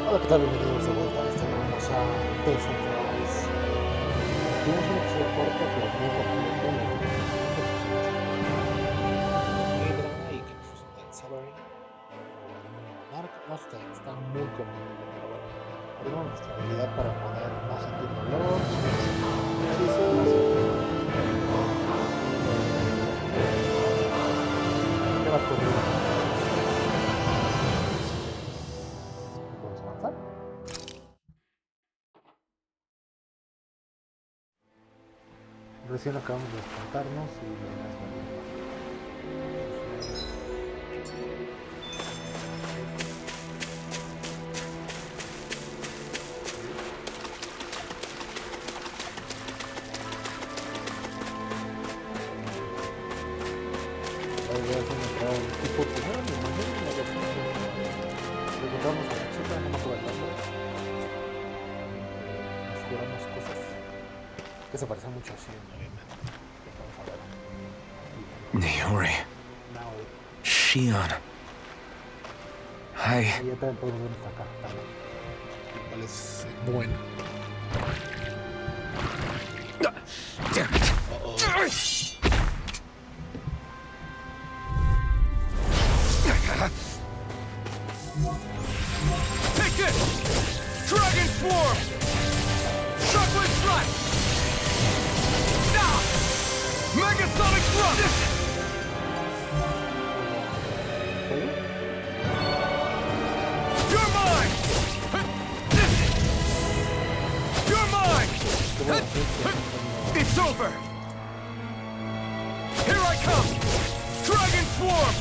Hola, ¿qué tal? Bienvenidos de vuelta a este vamos a Decentralize. Tuvimos un episodio corto, pero muy completo. Hydra y que nos resulta en Severing. No sé, está muy completo, pero bueno. Abrimos nuestra habilidad para poder no sentir dolor. ¿Qué va a ocurrir? ¿Podemos avanzar? Recién acabamos de despertarnos y lo demás tipo primero me imagino la versión que le contamos a la chica, no me acuerdo el nombre. Nos juramos cosas que se parecen mucho así, obviamente. Vamos a ver. Naori. Shion. Y ya también podemos ver esta carta también. Lo cual es bueno. Damn it. Take this! Dragon Swarm! Shockwave Strike! Ah! Megasonic Thrust! You're mine! You're mine! It's over! Here I come! Dragon Swarm!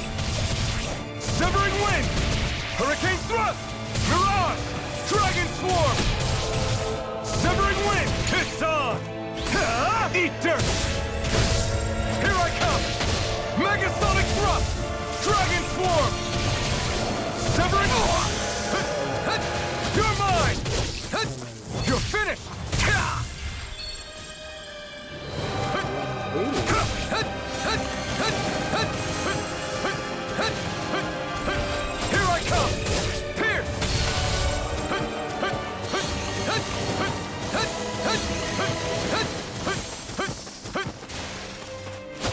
Severing Wind! Hurricane Thrust! Mirage! Dragon Swarm! Severing Wind! It's on! Eat dirt! Here I come! Megasonic Thrust! Dragon Swarm! Severing... You're mine! You're finished! Here I come! Pierce!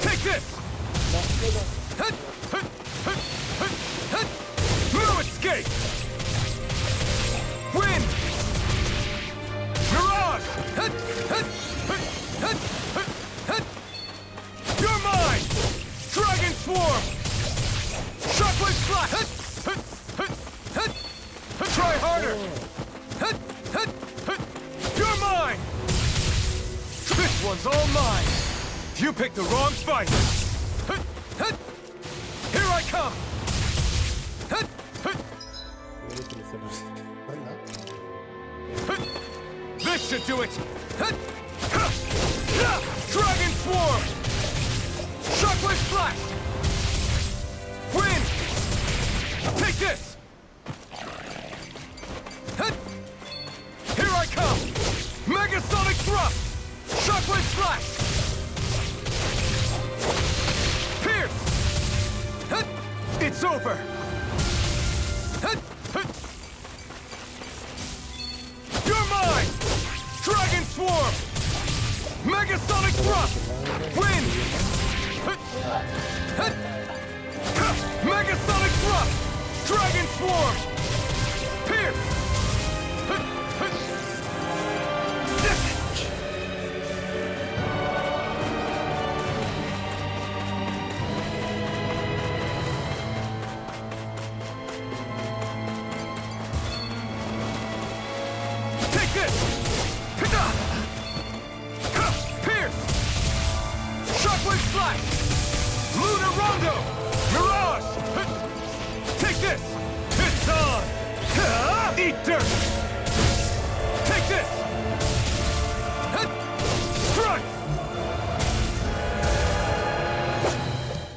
Take this! No escape! Wind! Mirage! You're mine! Dragon Swarm! Shockwave Slash! Try harder! You're mine! This one's all mine! You picked the wrong fight! Here I come! This should do it! Dragon Swarm! Shockwave Splash! Wind! Take this! Here I come! Megasonic Thrust! Shockwave Splash! Pierce! It's over! You're mine! Dragon Swarm! Megasonic Thrust! Wind! Megasonic Thrust! Dragon Swarm! Pierce! Take this! Pierce! Shockwave Splash! Lunar Rondo! Mirage! Take this! It's on! Eat dirt! Take this! Strike!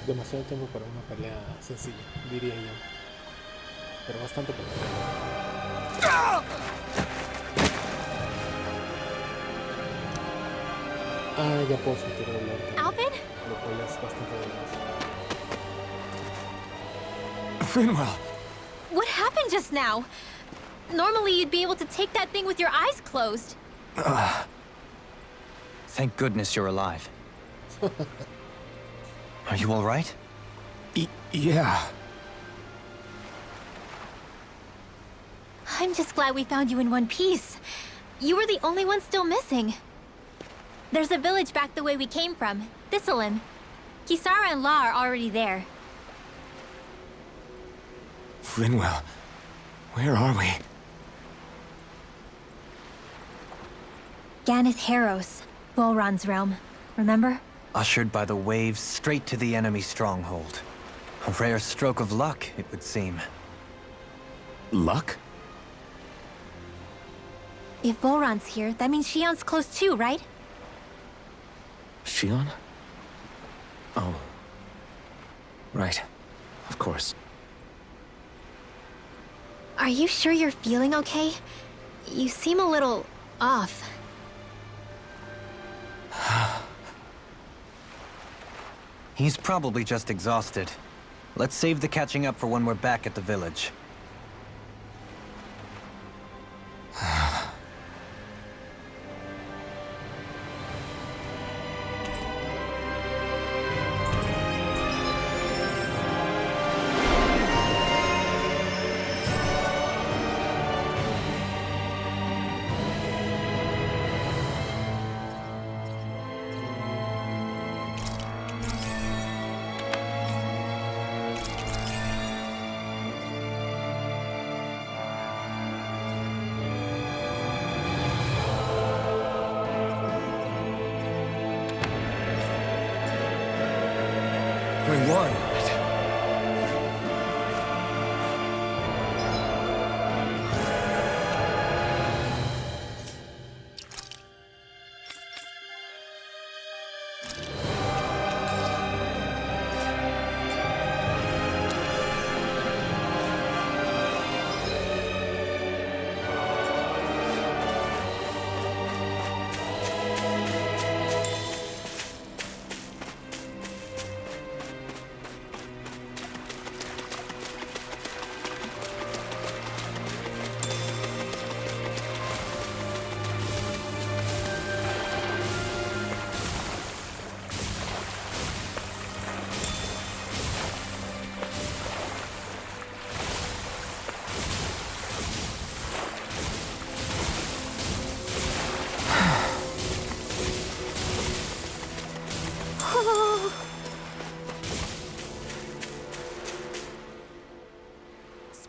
Demasiado tiempo para una pelea sencilla, diría yo. Pero bastante complicada. Ya puedo sentir el dolor. Alvin? Lo cual es bastante doloroso. Finwell! What happened just now? Normally you'd be able to take that thing with your eyes closed. Thank goodness you're alive. Are you all right? Yeah. I'm just glad we found you in one piece. You were the only one still missing. There's a village back the way we came from, Thistleum. Kisara and La are already there. Rinwell, where are we? Ganeth Haros, Volron's realm. Remember? Ushered by the waves straight to the enemy stronghold. A rare stroke of luck, it would seem. Luck? If Volron's here, that means Shion's close too, right? Shion? Oh. Right. Of course. Are you sure you're feeling okay? You seem a little off. He's probably just exhausted. Let's save the catching up for when we're back at the village. We won.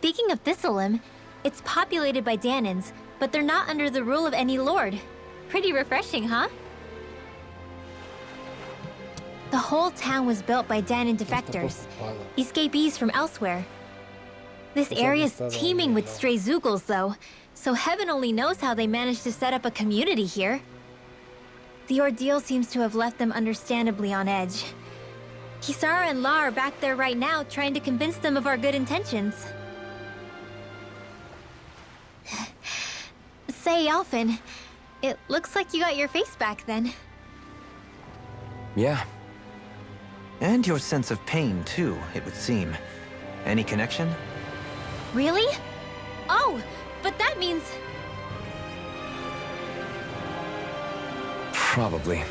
Speaking of Thistleum, it's populated by Danans, but they're not under the rule of any lord. Pretty refreshing, huh? The whole town was built by Danan defectors, escapees from elsewhere. This area's teeming with stray Zoogles, though, so heaven only knows how they managed to set up a community here. The ordeal seems to have left them understandably on edge. Kisara and La are back there right now trying to convince them of our good intentions. Say, Alphen, it looks like you got your face back then. Yeah. And your sense of pain, too, it would seem. Any connection? Really? Oh, but that means... Probably.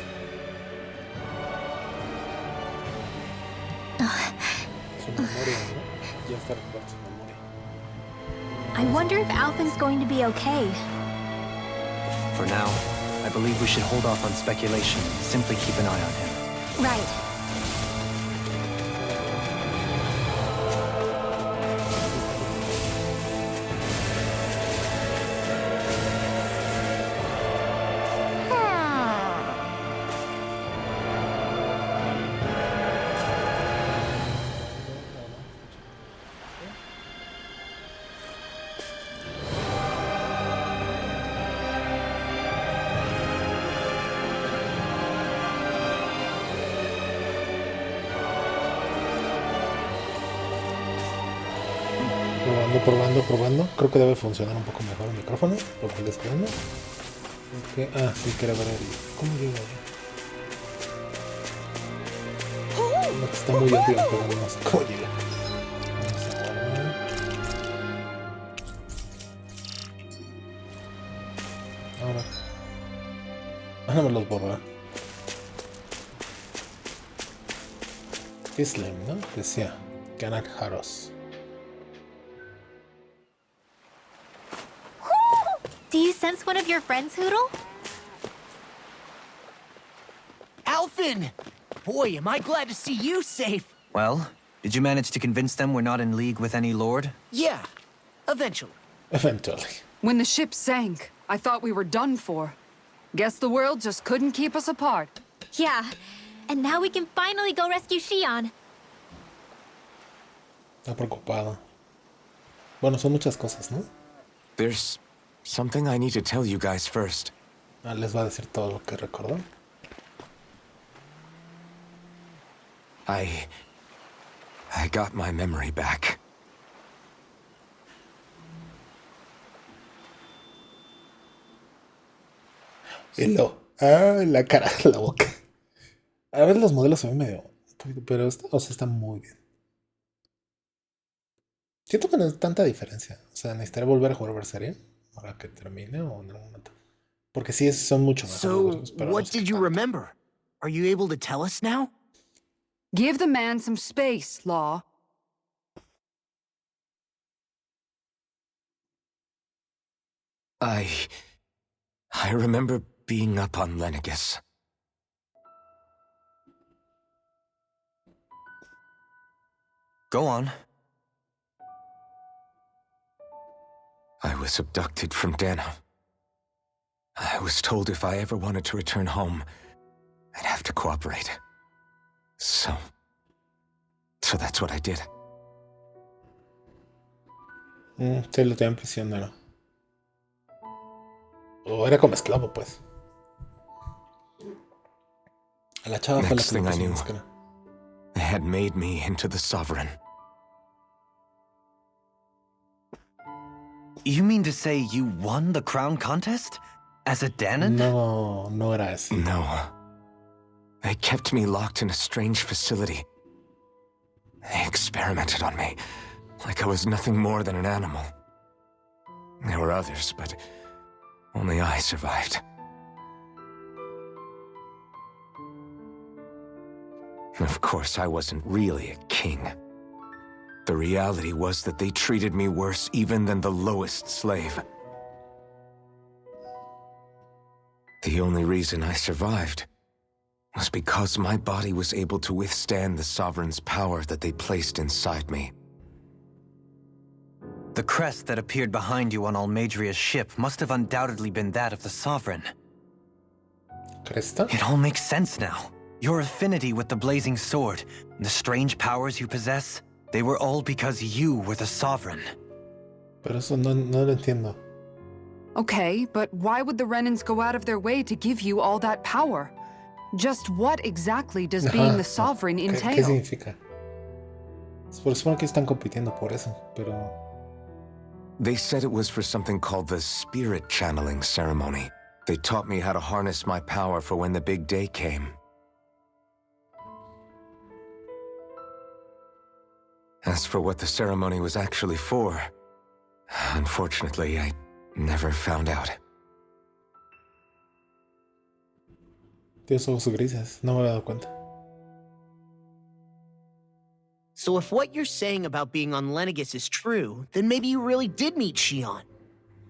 Su memoria, ¿no? Ya está recuperando su memoria. I wonder if Alphen's going to be okay. For now, I believe we should hold off on speculation and simply keep an eye on him. Right. Probando. Creo que debe funcionar un poco mejor el micrófono, lo que les prendo. Okay. Ah, sí, quiero ver el... ¿Cómo llego ahí? No, que está muy obvio, pero no sé cómo llega. Vamos a guardar. Ahora. No me los borra. Islam, ¿no? Decía. Ganar Haros. Do you sense one of your friends, Hoodle? Alphen! Boy, am I glad to see you safe. Well, did you manage to convince them we're not in league with any lord? Yeah, eventually. Eventually. When the ship sank, I thought we were done for. Guess the world just couldn't keep us apart. Yeah, and now we can finally go rescue Shion. Está preocupado. Bueno, son muchas cosas, ¿no? There's something I need to tell you guys first. Les va a decir todo lo que recordó. I got my memory back. Y la cara, la boca. A ver, los modelos se ven medio... Pero o sea, está muy bien. Siento que no es tanta diferencia. O sea, necesitaré volver a jugar Berseria ahora que termine o en algún momento. Porque sí, son mucho más. So, what did you remember? Are you able to tell us now? Give the man some space, Law. I remember being up on Lenegus. Go on. I was abducted from Dana. I was told if I ever wanted to return home, I'd have to cooperate. So that's what I did. Sí, lo tenían prisionero. O era como esclavo, pues. A la chava fue la Next que le thing I puso knew, máscara. they had made me into the Sovereign. You mean to say you won the crown contest? As a Danon? No era así. No. They kept me locked in a strange facility. They experimented on me, like I was nothing more than an animal. There were others, but only I survived. Of course, I wasn't really a king. The reality was that they treated me worse even than the lowest slave. The only reason I survived was because my body was able to withstand the Sovereign's power that they placed inside me. The crest that appeared behind you on Almadria's ship must have undoubtedly been that of the Sovereign. ¿Cresta? It all makes sense now. Your affinity with the Blazing Sword, the strange powers you possess, they were all because you were the Sovereign. Pero eso no lo entiendo. Okay, but why would the Renans go out of their way to give you all that power? Just what exactly does being the Sovereign entail? ¿Qué significa? Por supuesto que están compitiendo por eso, pero... They said it was for something called the Spirit Channeling Ceremony. They taught me how to harness my power for when the big day came. As for what the ceremony was actually for, unfortunately, I never found out. Tiene ojos grises, no me había dado cuenta. So if what you're saying about being on Lenegus is true, then maybe you really did meet Shion.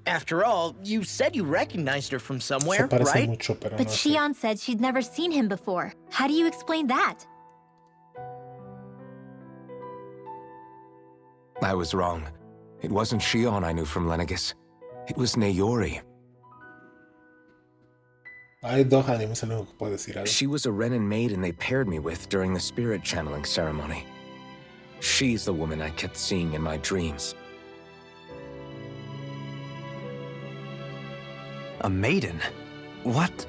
After all, you said you recognized her from somewhere, Se parece right? mucho, pero But no sé. Shion said she'd never seen him before. How do you explain that? I was wrong. It wasn't Shion I knew from Lenegus. It was Naori. Hay dos animes, el único que puede decir algo. She was a Renan maiden they paired me with during the spirit channeling ceremony. She's the woman I kept seeing in my dreams. A maiden? What?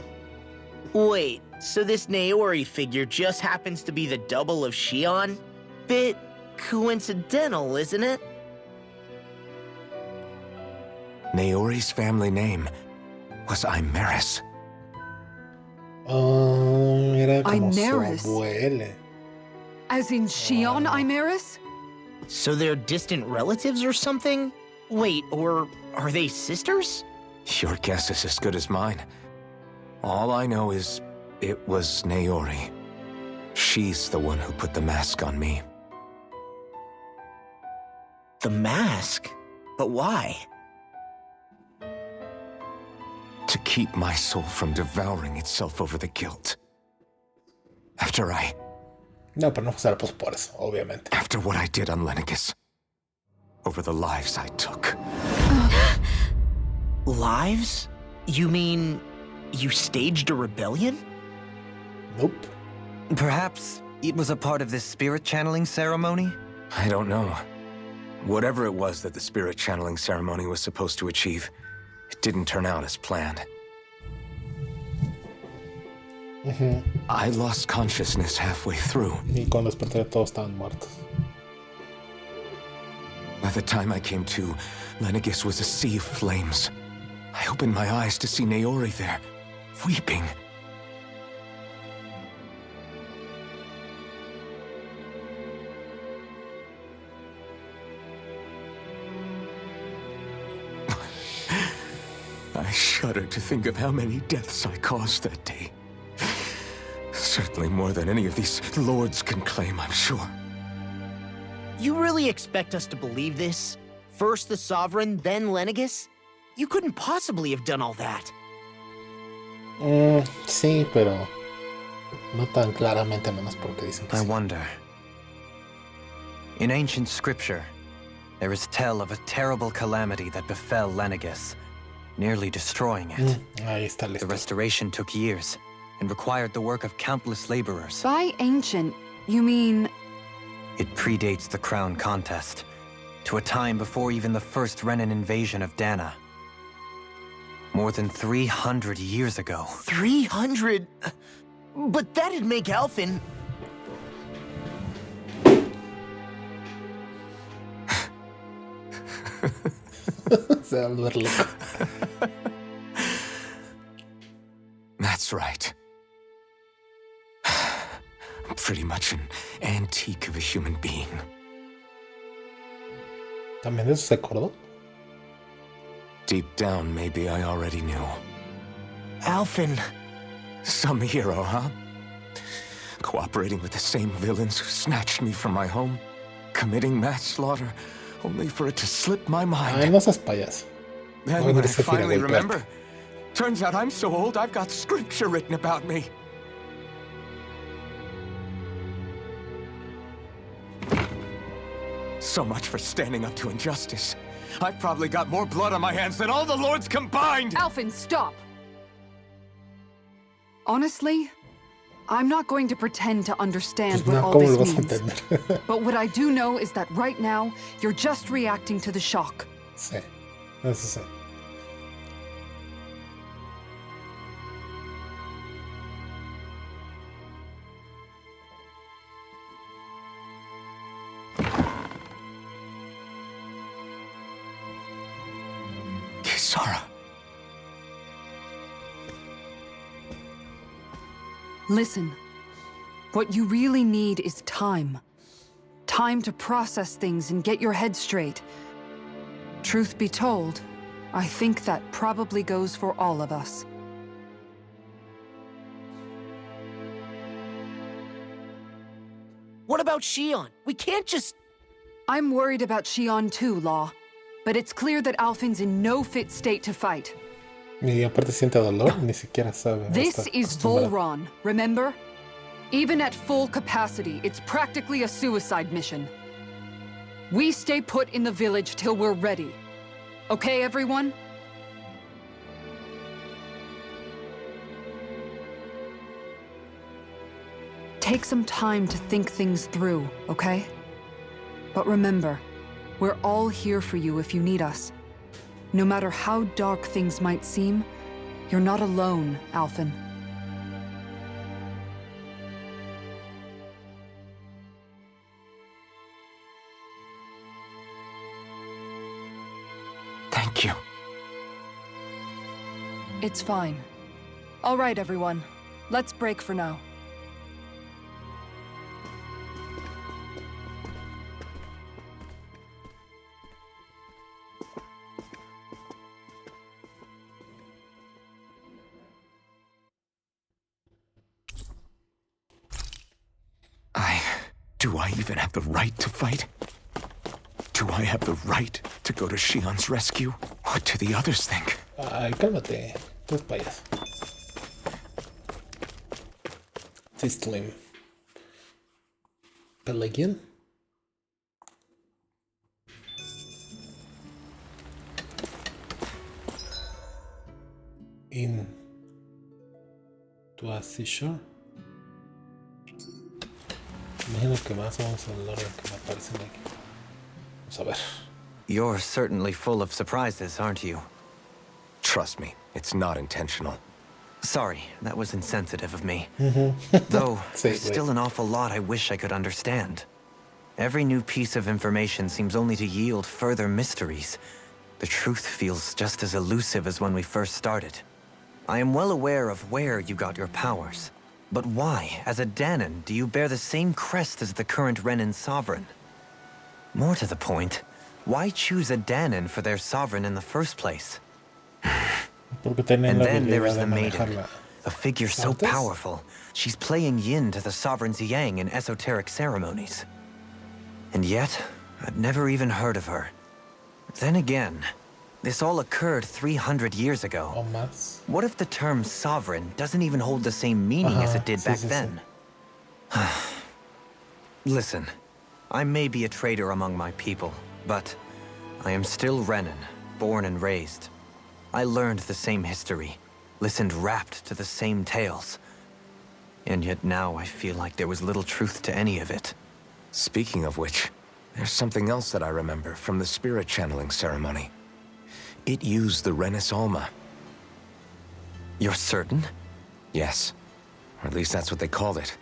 Wait, so this Naori figure just happens to be the double of Shion? Bit coincidental, isn't it? Naori's family name was Imeris. Era como su Imeris. abuela. As in Shion Imeris? So they're distant relatives or something? Wait, or are they sisters? Your guess is as good as mine. All I know is it was Naori. She's the one who put the mask on me. The mask? But why? To keep my soul from devouring itself over the guilt. After No, pero no será pues por eso, obviamente. After what I did on Lenegis. Over the lives I took. Lives? You mean you staged a rebellion? Nope. Perhaps it was a part of this spirit channeling ceremony? I don't know. Whatever it was that the spirit channeling ceremony was supposed to achieve, it didn't turn out as planned. I lost consciousness halfway through. Y cuando desperté todos estaban muertos. By the time I came to, Lenegis was a sea of flames. I opened my eyes to see Naori there, weeping. I shudder to think of how many deaths I caused that day. Certainly more than any of these lords can claim, I'm sure. You really expect us to believe this? First the Sovereign, then Lenegis? You couldn't possibly have done all that. Sí, pero no tan claramente, menos porque dicen que I sí. wonder. In ancient scripture, there is tell of a terrible calamity that befell Lenegis, nearly destroying it. Ahí está The listo. restoration took years and required the work of countless laborers. By ancient, you mean... It predates the crown contest, to a time before even the first Renan invasion of Dana. More than 300 years ago. 300? But that'd make Alphen... Se va a volver loco. That's right. I'm pretty much an antique of a human being. ¿También de eso se acordó? Deep down, maybe I already knew. Alphen... Some hero, huh? Cooperating with the same villains who snatched me from my home, committing mass slaughter, only for it to slip my mind. Ay, no seas payaso. Then Bueno, when I ese gira finally golpearte. remember, turns out I'm so old I've got scripture written about me. So much for standing up to injustice. I've probably got more blood on my hands than all the lords combined! Alphen, stop! Honestly, I'm not going to pretend to understand Pues what no, all ¿cómo lo this vas a means. entender? But what I do know is that right now, you're just reacting to the shock. Sí, eso sí. Kisara. Listen, what you really need is time. Time to process things and get your head straight. Truth be told, I think that probably goes for all of us. What about Shion? We can't just... I'm worried about Shion too, Law. But it's clear that Alphen's in no fit state to fight. Y aparte siente dolor, ni siquiera sabe. no This está is acostumbrado. Volron, remember? Even at full capacity, it's practically a suicide mission. We stay put in the village till we're ready. Okay, everyone? Take some time to think things through, okay? But remember, we're all here for you if you need us. No matter how dark things might seem, you're not alone, Alphen. Thank you. It's fine. All right, everyone. Let's break for now. Do I even have the right to fight? Do I have the right to go to Shion's rescue? What do the others think? Ay, cálmate. Tú es payaso. System. Pelagian. In to a seashore. Imagino que más vamos a hablar de lo que me aparecen aquí. Vamos a ver. You're certainly full of surprises, aren't you? Trust me, it's not intentional. Sorry, that was insensitive of me. Though, there's still an awful lot I wish I could understand. Every new piece of information seems only to yield further mysteries. The truth feels just as elusive as when we first started. I am well aware of where you got your powers. But why, as a Danon, do you bear the same crest as the current Renin sovereign? More to the point, why choose a Danon for their sovereign in the first place? And then there is the maiden, a figure so powerful, she's playing yin to the sovereign's yang in esoteric ceremonies. And yet, I've never even heard of her. Then again, this all occurred 300 years ago. What if the term sovereign doesn't even hold the same meaning as it did back then? Listen, I may be a traitor among my people, but I am still Renin, born and raised. I learned the same history, listened rapt to the same tales. And yet now I feel like there was little truth to any of it. Speaking of which, there's something else that I remember from the spirit channeling ceremony. It used the Renis Alma. You're certain? Yes. Or at least that's what they called it.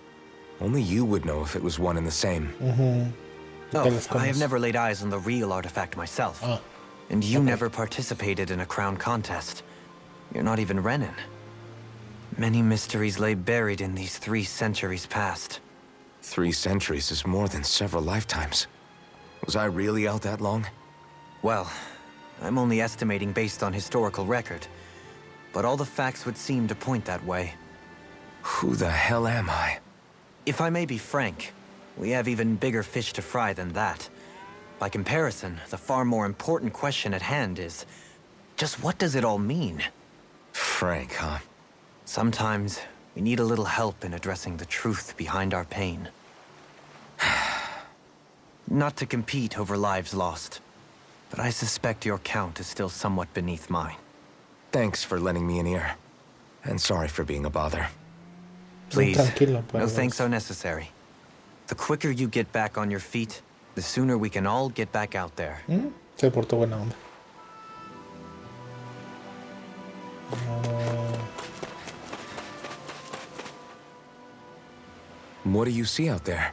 Only you would know if it was one and the same. Oh, I have never laid eyes on the real artifact myself. And you never participated in a crown contest. You're not even Renin. Many mysteries lay buried in these 3 centuries past. 3 centuries is more than several lifetimes. Was I really out that long? Well, I'm only estimating based on historical record. But all the facts would seem to point that way. Who the hell am I? If I may be frank, we have even bigger fish to fry than that. By comparison, the far more important question at hand is, just what does it all mean? Frank, huh? Sometimes, we need a little help in addressing the truth behind our pain. Not to compete over lives lost, but I suspect your count is still somewhat beneath mine. Thanks for lending me an ear. And sorry for being a bother. Please, no thanks are necessary. The quicker you get back on your feet, the sooner we can all get back out there. Se portó buena onda. What do you see out there?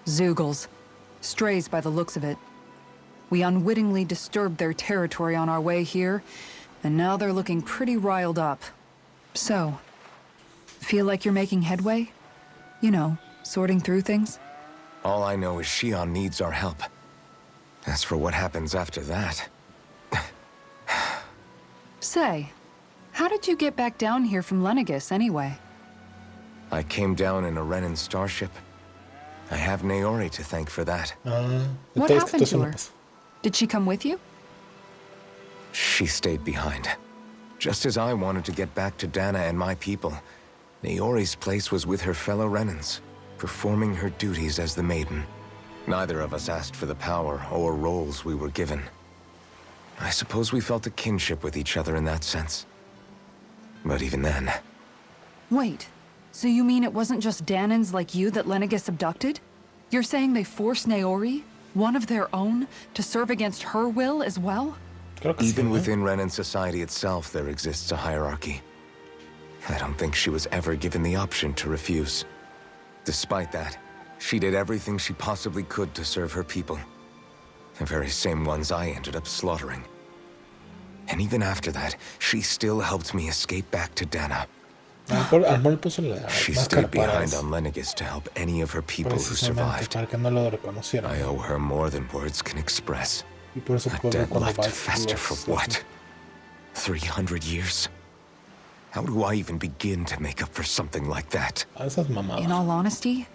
Zeugles. Strays by the looks of it. We unwittingly disturbed their territory on our way here, and now they're looking pretty riled up. So, feel like you're making headway? You know, sorting through things? All I know is Shion needs our help. As for what happens after that... Say, how did you get back down here from Lenegis, anyway? I came down in a Renin starship. I have Naori to thank for that. What happened to her? Did she come with you? She stayed behind. Just as I wanted to get back to Dana and my people, Naori's place was with her fellow Renins, performing her duties as the Maiden. Neither of us asked for the power or roles we were given. I suppose we felt a kinship with each other in that sense. But even then... Wait, so you mean it wasn't just Danans like you that Lenegis abducted? You're saying they forced Naori, one of their own, to serve against her will as well? Even within Renin society itself, there exists a hierarchy. I don't think she was ever given the option to refuse. Despite that, she did everything she possibly could to serve her people. The very same ones I ended up slaughtering. And even after that, she still helped me escape back to Dana. She stayed behind on Lenegis to help any of her people who survived. I owe her more than words can express. A debt left to fester for what? 300 years? How do I even begin to make up for something like that? In all honesty,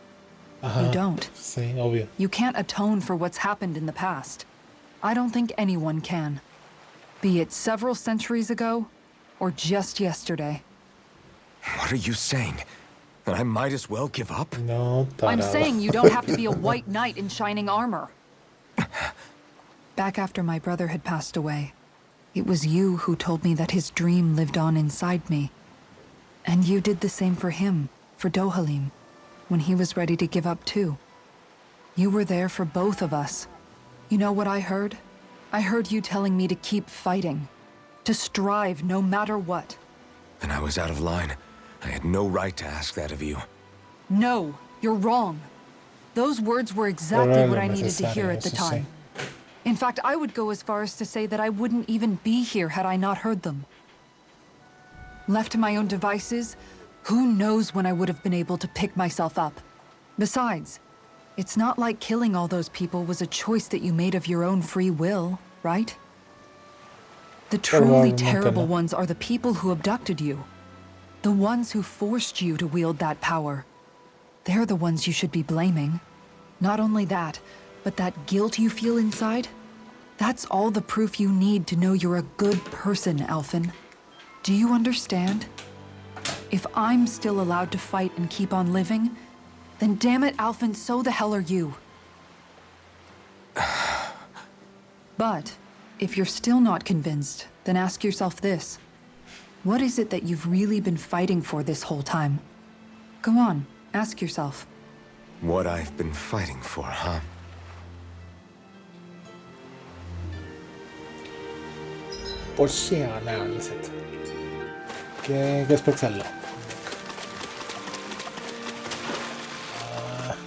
You don't. Sí, obvio. You can't atone for what's happened in the past. I don't think anyone can. Be it several centuries ago, or just yesterday. What are you saying? That I might as well give up? No, I'm tarado. saying you don't have to be a white knight in shining armor. Back after my brother had passed away, it was you who told me that his dream lived on inside me. And you did the same for him, for Dohalim, when he was ready to give up too. You were there for both of us. You know what I heard? I heard you telling me to keep fighting, to strive no matter what. Then I was out of line. I had no right to ask that of you. No, you're wrong. Those words were exactly what I needed to hear at the time. In fact, I would go as far as to say that I wouldn't even be here had I not heard them. Left to my own devices, who knows when I would have been able to pick myself up. Besides, it's not like killing all those people was a choice that you made of your own free will, right? The truly terrible ones are the people who abducted you. The ones who forced you to wield that power. They're the ones you should be blaming. Not only that, but that guilt you feel inside, that's all the proof you need to know you're a good person, Alphen. Do you understand? If I'm still allowed to fight and keep on living, then damn it, Alphen, so the hell are you. But if you're still not convinced, then ask yourself this. What is it that you've really been fighting for this whole time? Go on, ask yourself. What I've been fighting for, huh? Pues sí, análisis. ¿Qué especial?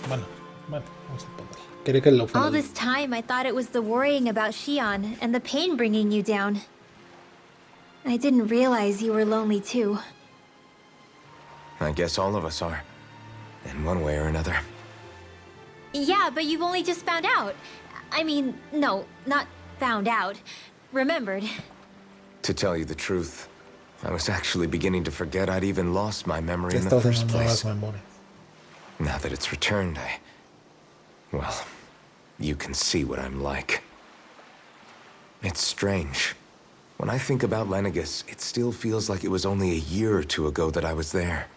Bueno, vamos a poner. Quería que lo fuera. All this time, I thought it was the worrying about Xion and the pain bringing you down. I didn't realize you were lonely too. I guess all of us are. In one way or another. Yeah, but you've only just found out. I mean, no, not found out. Remembered. To tell you the truth, I was actually beginning to forget I'd even lost my memory in the Estás first en place. nuevas memorias. Now that it's returned, well, you can see what I'm like. It's strange. When I think about Lenegus, it still feels like it was only a year or two ago that I was there.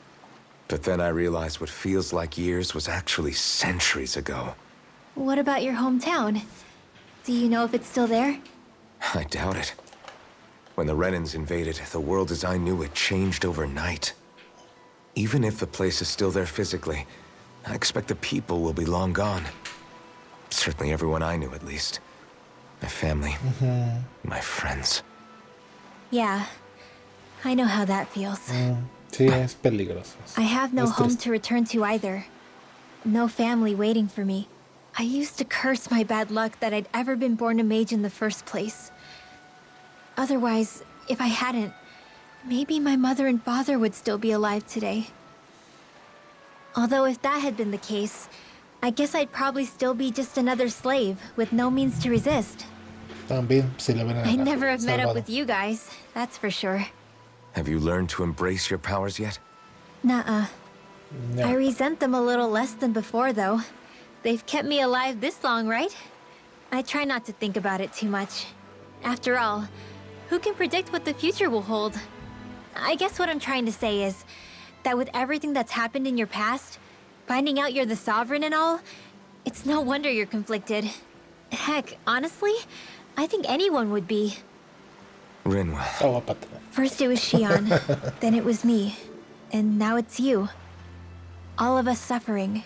But then I realized what feels like years was actually centuries ago. What about your hometown? Do you know if it's still there? I doubt it. When the Renans invaded, the world as I knew it changed overnight. Even if the place is still there physically, I expect the people will be long gone. Certainly everyone I knew, at least. My family, my friends. Yeah, I know how that feels. Sí, es peligroso. I have no Es home triste. to return to either. No family waiting for me. I used to curse my bad luck that I'd ever been born a mage in the first place. Otherwise, if I hadn't, maybe my mother and father would still be alive today. Although if that had been the case, I guess I'd probably still be just another slave with no means to resist. También, si le ven a I'd never have met up Salvador. with you guys, that's for sure. Have you learned to embrace your powers yet? Nuh-uh. No. I resent them a little less than before, though. They've kept me alive this long, right? I try not to think about it too much. After all, who can predict what the future will hold? I guess what I'm trying to say is that with everything that's happened in your past, finding out you're the sovereign and all, it's no wonder you're conflicted. Heck, honestly, I think anyone would be. Rinwell. Oh, guapata. First it was Xion, then it was me, and now it's you. All of us suffering,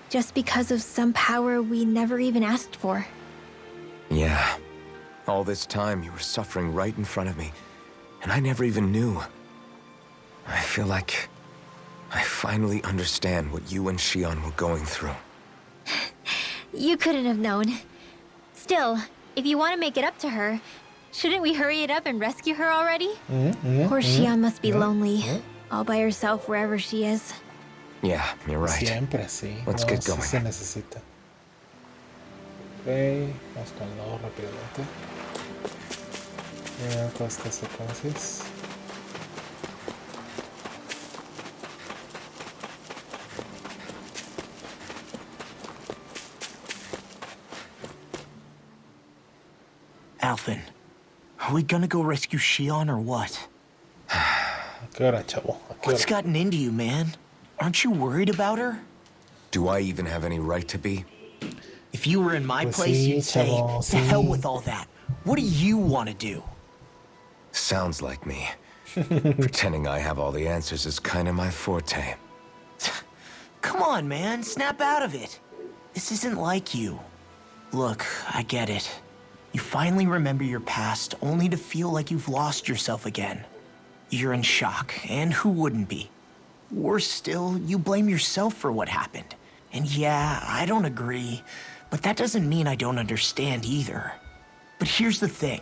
just because of some power we never even asked for. Yeah. All this time you were suffering right in front of me, and I never even knew. I feel like I finally understand what you and Xion were going through. You couldn't have known. Still, if you want to make it up to her, shouldn't we hurry it up and rescue her already? Poor Xion must be lonely, all by herself wherever she is. Yeah, you're right. Siempre sí. Let's No, get sí going. se necesita. Ok, vamos con el lado rápidamente. Miren todas estas secuencias. Are we gonna go rescue Shion or what? ¿A qué hora, chavo? ¿A qué What's hora? gotten into you, man? Aren't you worried about her? Do I even have any right to be? If you were in my Pues place, sí, you'd say, chavo, to hell sí. with all that. What do you want to do? Sounds like me. Pretending I have all the answers is kind of my forte. Come on, man. Snap out of it. This isn't like you. Look, I get it. You finally remember your past, only to feel like you've lost yourself again. You're in shock, and who wouldn't be? Worse still, you blame yourself for what happened. And yeah, I don't agree, but that doesn't mean I don't understand either. But here's the thing.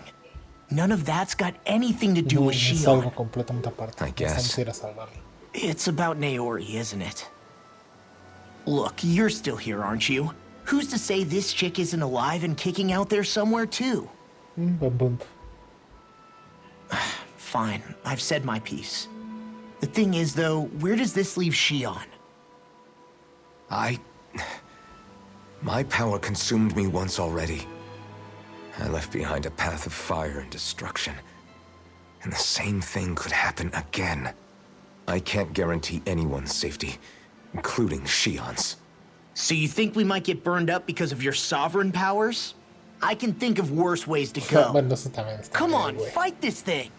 None of that's got anything to do with Es algo Shion. completamente aparte. I guess. Necesitamos ir a salvarla. It's about Naori, isn't it? Look, you're still here, aren't you? Who's to say this chick isn't alive and kicking out there somewhere, too? Buen punto. Fine, I've said my piece. The thing is, though, where does this leave Shion? My power consumed me once already. I left behind a path of fire and destruction. And the same thing could happen again. I can't guarantee anyone's safety, including Shion's. So you think we might get burned up because of your sovereign powers? I can think of worse ways to go. Bueno, eso también está Come bien, on, güey. fight this thing!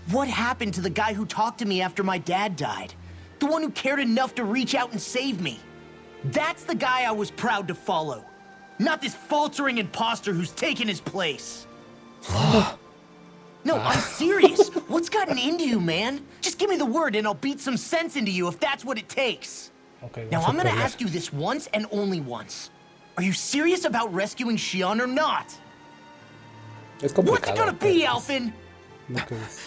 What happened to the guy who talked to me after my dad died? The one who cared enough to reach out and save me? That's the guy I was proud to follow. Not this faltering imposter who's taken his place. No, I'm serious. What's gotten into you, man? Just give me the word and I'll beat some sense into you if that's what it takes. Okay, Now, vamos a I'm gonna pelear. ask you this once and only once. Are you serious about rescuing Shion or not? Es What's it complicado. gonna be, pero, Alphen? lo que es.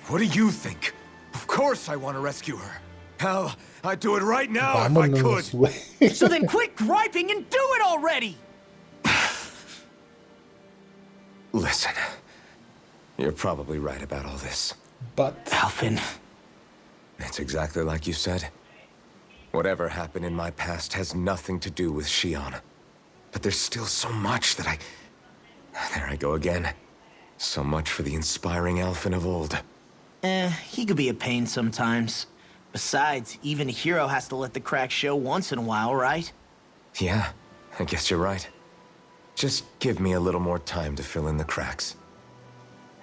What do you think? Of course I want to rescue her. Hell, I'd do it right now if I Vámonos, could. güey. So then quit griping and do it already! Listen, you're probably right about all this. But Alphen, It's exactly like you said. Whatever happened in my past has nothing to do with Shion. But there's still so much that There I go again. So much for the inspiring Elfin of old. he could be a pain sometimes. Besides, even a hero has to let the cracks show once in a while, right? Yeah, I guess you're right. Just give me a little more time to fill in the cracks.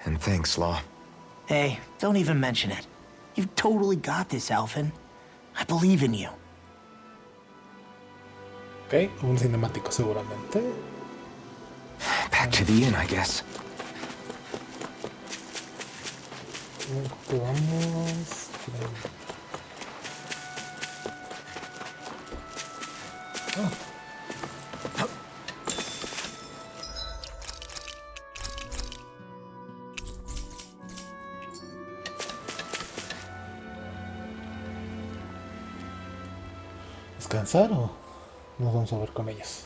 And thanks, Law. Hey, don't even mention it. You've totally got this, Alphen. I believe in you. ok, un cinemático seguramente. Back to the inn, I guess. ¿Qué vamos? Ah, ¿descansar o nos vamos a ver con ellos?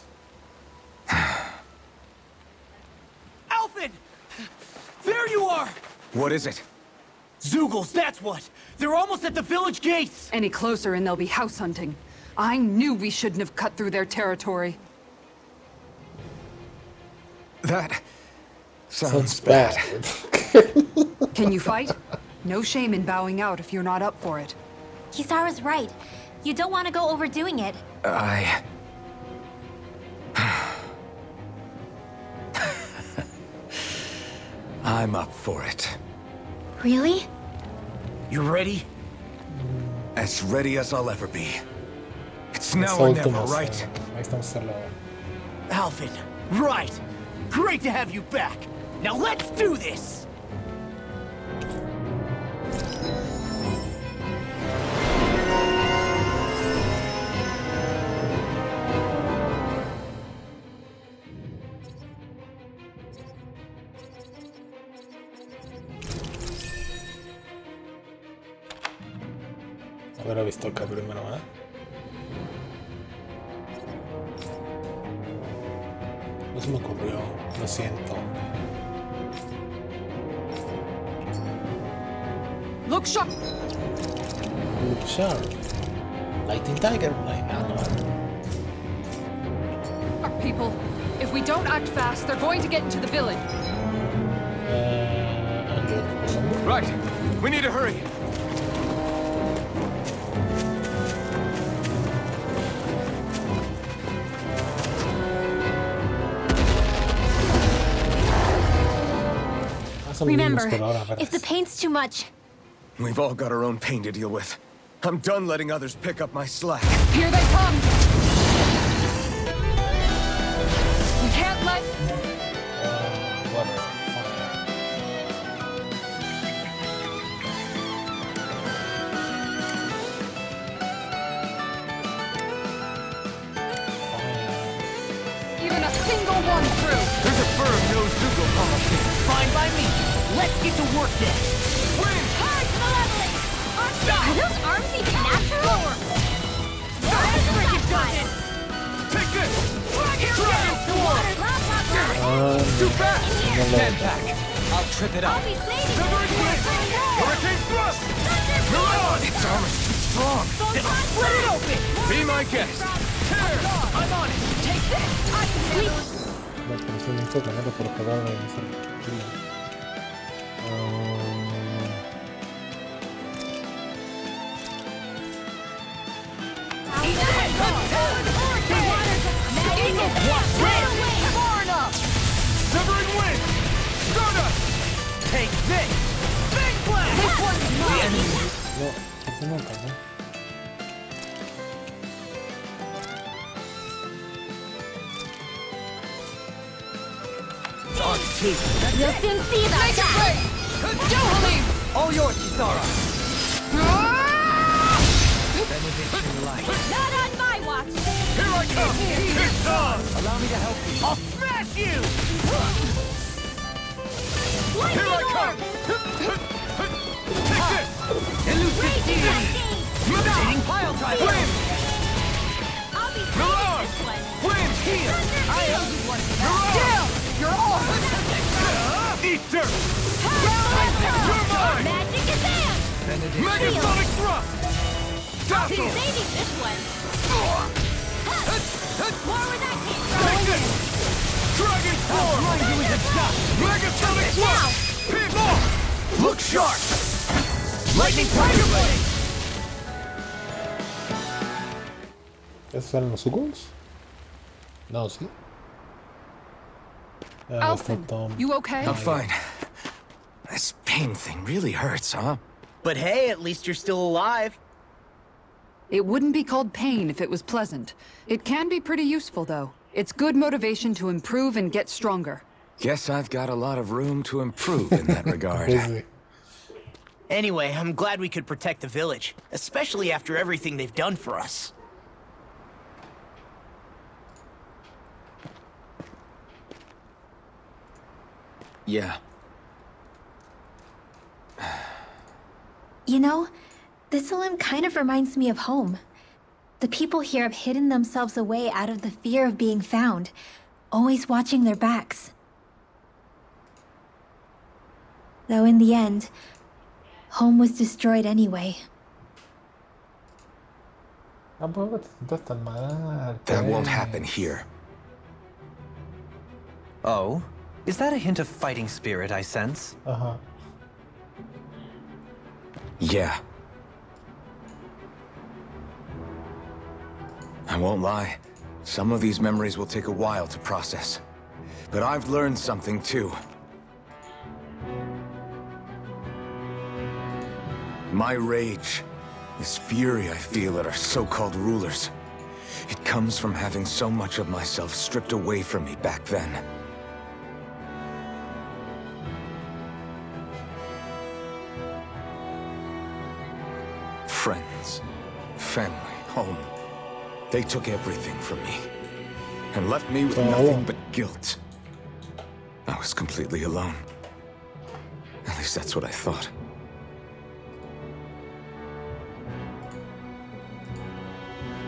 Alphen! There you are! What is it? Zeugles, that's what! They're almost at the village gates! Any closer and they'll be house hunting. I knew we shouldn't have cut through their territory. That Sounds bad. Can you fight? No shame in bowing out if you're not up for it. Kisara's right. You don't want to go overdoing it. I'm up for it. Really? You ready? As ready as I'll ever be. It's Las now or never, últimas, right? ahí estamos a la... Alphen, right! Great to have you back! Now let's do this! Haber visto acá primero, ¿verdad? No se me ocurrió, lo siento. Look sharp! Look sharp. Lighting Tiger. Like, ah, no. People, if we don't act fast, they're going to get into the village. We need to hurry. Remember, if the pain's too much... We've all got our own pain to deal with. I'm done letting others pick up my slack. Here they come! We can't let... Even a single one through! There's a firm no-Zugo policy. Fine by me. Let's get to work then. Hard malevolence! Are those arms even natural? Take this! Dragon Sword! Too fast! Stand back. I'll trip it up. Severing Wind! Hurricane Thrust! Mirage! Its armor's too strong. It'll split it open. Be my guest. Tear! I'm on it. Take this. I can handle it. La presión está ganando por acabar de esa partida. Severing Wind! Stardust! Take this. Big blast. This one's mine. No, eso no acabó. On tape. You'll soon see about that! All yours, Kisara. Benediction light. Not on my watch! Here I come! It's on! Allow me to help you. I'll smash you. Here I come! Take this! Elucidity. Mutating pile driver. Wind! I'll be Mirage! this one! Wind! Here. I owe you one. Mirage! You're all. Eat dirt! You're mine! Magic is in! Megasonic thrust! Dazzle! Saving this one! More where that came from! Take this! Dragon Form! Megasonic thrust! Pin off! Look sharp! Lightning Tiger Blade! ¿Esos eran los Zugos? No, sí. Alfin, you okay? I'm fine. This pain thing really hurts, huh? But hey, at least you're still alive. It wouldn't be called pain if it was pleasant. It can be pretty useful, though. It's good motivation to improve and get stronger. Guess I've got a lot of room to improve in that regard. Crazy. Anyway, I'm glad we could protect the village, especially after everything they've done for us. Yeah. You know, this limb kind of reminds me of home. The people here have hidden themselves away out of the fear of being found, always watching their backs. Though in the end, home was destroyed anyway. Tampoco te sientas tan mal. That won't happen here. Oh? Is that a hint of fighting spirit I sense? Ajá. Yeah. I won't lie. Some of these memories will take a while to process. But I've learned something too. My rage, this fury I feel at our so-called rulers, it comes from having so much of myself stripped away from me back then. Friends, family, home. They took everything from me and left me with nothing but guilt. I was completely alone. At least that's what I thought.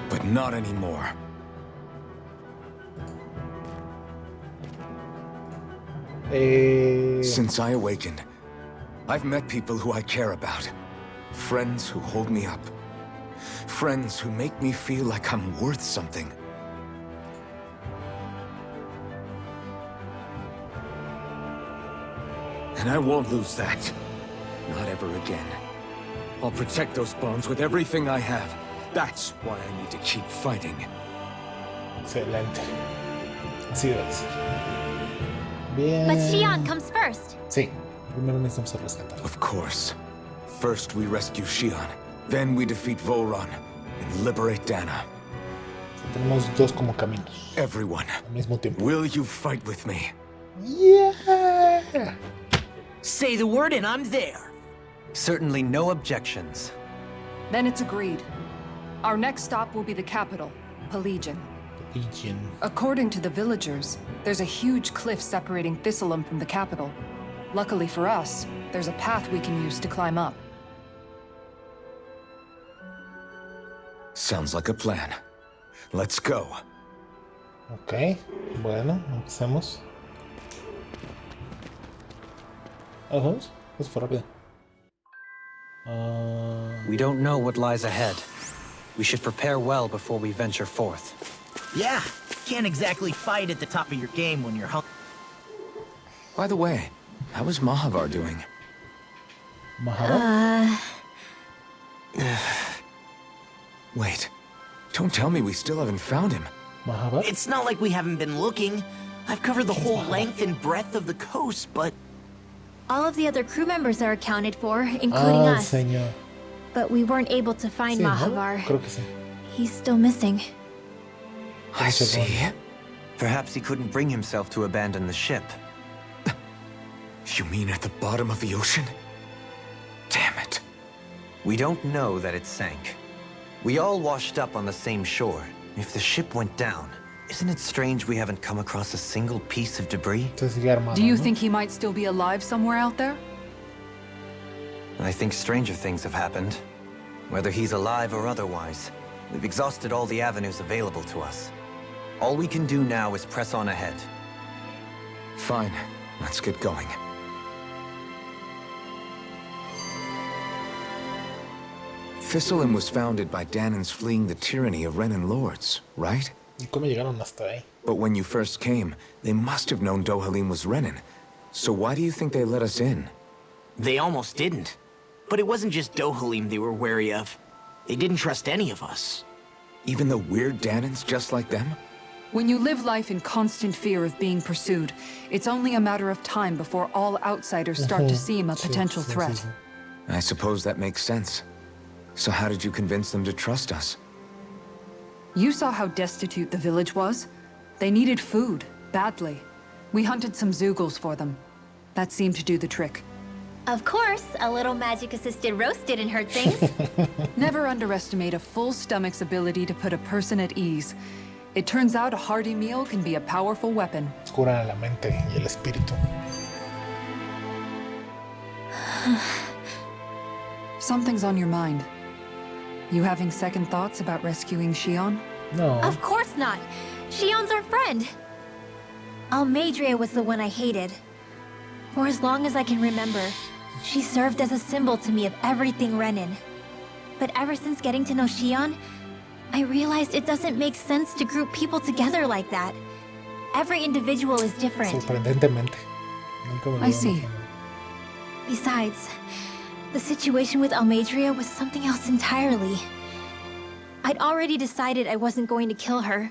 But not anymore. Since I awakened, I've met people who I care about. Friends who hold me up. Friends who make me feel like I'm worth something. And I won't lose that. Not ever again. I'll protect those bonds with everything I have. That's why I need to keep fighting. Excelente. Así es. Bien. But Xion comes first. Sí. Primero necesitamos rescatar. Of course. First we rescue Xion, then we defeat Volron and liberate Dana. Tenemos dos como caminos. Everyone, al mismo tiempo. Will you fight with me? Yeah. Say the word and I'm there. Certainly no objections. Then it's agreed. Our next stop will be the capital, Pelegion. Legion. According to the villagers, there's a huge cliff separating Thistleum from the capital. Luckily for us, there's a path we can use to climb up. Sounds like a plan. Let's go. Ok, bueno, empecemos. ¿Vamos? Eso fue rápido. We don't know what lies ahead. We should prepare well before we venture forth. Yeah, can't exactly fight at the top of your game when you're hungry. By the way, how is Mahavar doing? Mahavar? Wait, don't tell me we still haven't found him. Mahavar? It's not like we haven't been looking. I've covered the whole length and breadth of the coast, but... All of the other crew members are accounted for, including us. Señor. But we weren't able to find Sí, ¿no? Mahavar. Creo que sí. He's still missing. I see. Perhaps he couldn't bring himself to abandon the ship. You mean at the bottom of the ocean? Damn it. We don't know that it sank. We all washed up on the same shore. If the ship went down, isn't it strange we haven't come across a single piece of debris? Do you think he might still be alive somewhere out there? I think stranger things have happened. Whether he's alive or otherwise, we've exhausted all the avenues available to us. All we can do now is press on ahead. Fine, let's get going. Thistleum was founded by Danans fleeing the tyranny of Renan lords, right? ¿Y cómo llegaron hasta ahí? But when you first came, they must have known Dohalim was Renan. So why do you think they let us in? They almost didn't. But it wasn't just Dohalim they were wary of. They didn't trust any of us. Even the weird Danans just like them? When you live life in constant fear of being pursued, it's only a matter of time before all outsiders start to seem a potential threat. I suppose that makes sense. So how did you convince them to trust us? You saw how destitute the village was. They needed food, badly. We hunted some Zeugles for them. That seemed to do the trick. Of course, a little magic-assisted roast didn't hurt things. Never underestimate a full stomach's ability to put a person at ease. It turns out a hearty meal can be a powerful weapon. Curan la mente y el espíritu. Something's on your mind. You having second thoughts about rescuing Xion? No. Of course not. Xion's our friend. Almadria was the one I hated. For as long as I can remember, she served as a symbol to me of everything Renan. But ever since getting to know Xion, I realized it doesn't make sense to group people together like that. Every individual is different. Sorprendentemente. Nunca me lo I see. imaginé. Besides, the situation with Almadria was something else entirely. I'd already decided I wasn't going to kill her,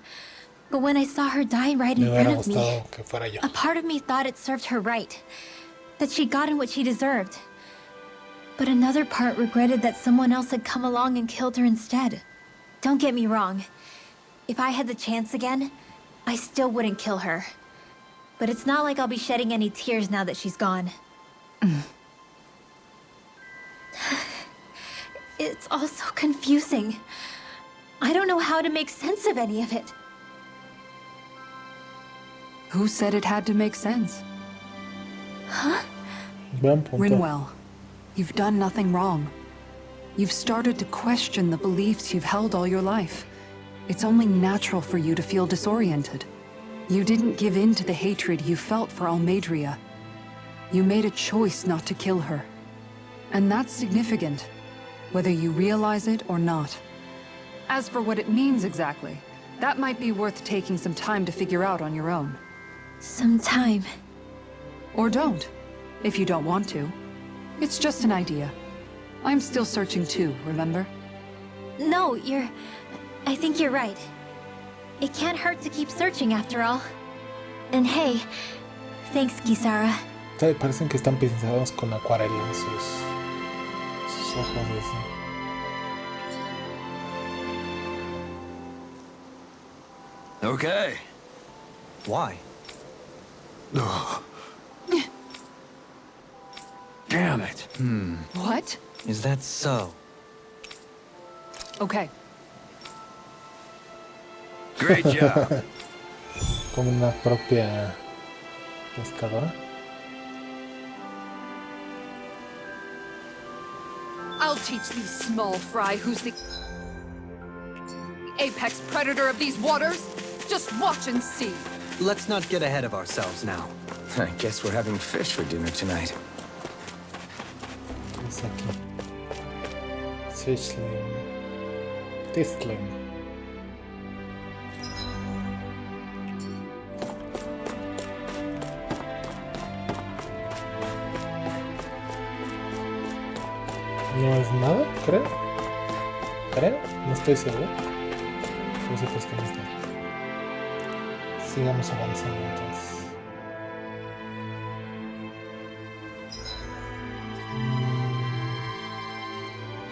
but when I saw her die right in Me front hubiera of me, gustado que fuera yo. a part of me thought it served her right, that she'd gotten what she deserved. But another part regretted that someone else had come along and killed her instead. Don't get me wrong. If I had the chance again, I still wouldn't kill her. But it's not like I'll be shedding any tears now that she's gone. It's all so confusing. I don't know how to make sense of any of it. Who said it had to make sense? Buen punto. Rinwell, you've done nothing wrong. You've started to question the beliefs you've held all your life. It's only natural for you to feel disoriented. You didn't give in to the hatred you felt for Almadria. You made a choice not to kill her. And that's significant, whether you realize it or not. As for what it means exactly, that might be worth taking some time to figure out on your own. Some time. Or don't, if you don't want to. It's just an idea. I'm still searching too, remember? No, I think you're right. It can't hurt to keep searching after all. And hey, thanks, Kisara. Parecen que están pintados con acuarela sus ojos. Así. Okay. Why? Damn it. What? Is that so? Okay. Great job. Como una propia pescadora. I'll teach these small fry who's the apex predator of these waters. Just watch and see. Let's not get ahead of ourselves now. I guess we're having fish for dinner tonight. ¿Qué es aquí? Fishling. Tistling. No es nada, creo. No estoy seguro. No sé pues que no está. Sigamos avanzando entonces.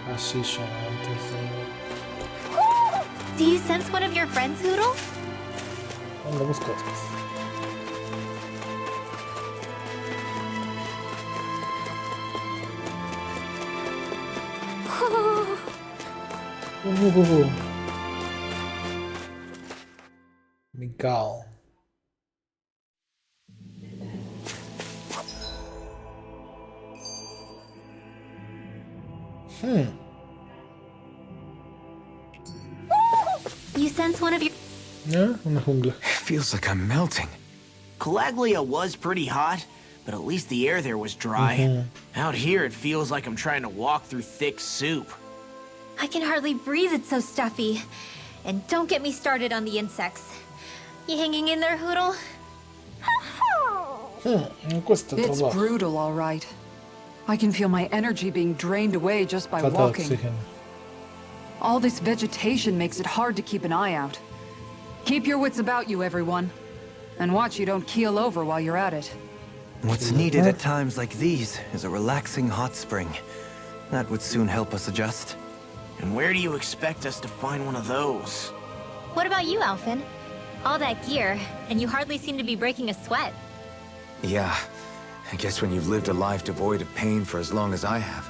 Hashish antes de... Do you sense one of your friends, Hoodle? Andamos cosas. Miguel. You sense one of your... Yeah, una jungla. Feels like I'm melting. Calaglia was pretty hot, but at least the air there was dry. Out here, it feels like I'm trying to walk through thick soup. I can hardly breathe, it's so stuffy. And don't get me started on the insects. You hanging in there, Hoodle? Cuesta It's trabajo. brutal, all right. I can feel my energy being drained away just by Falta walking. oxígeno. All this vegetation makes it hard to keep an eye out. Keep your wits about you, everyone. And watch you don't keel over while you're at it. What's needed at times like these is a relaxing hot spring. That would soon help us adjust. And where do you expect us to find one of those? What about you, Alphen? All that gear, and you hardly seem to be breaking a sweat. Yeah, I guess when you've lived a life devoid of pain for as long as I have,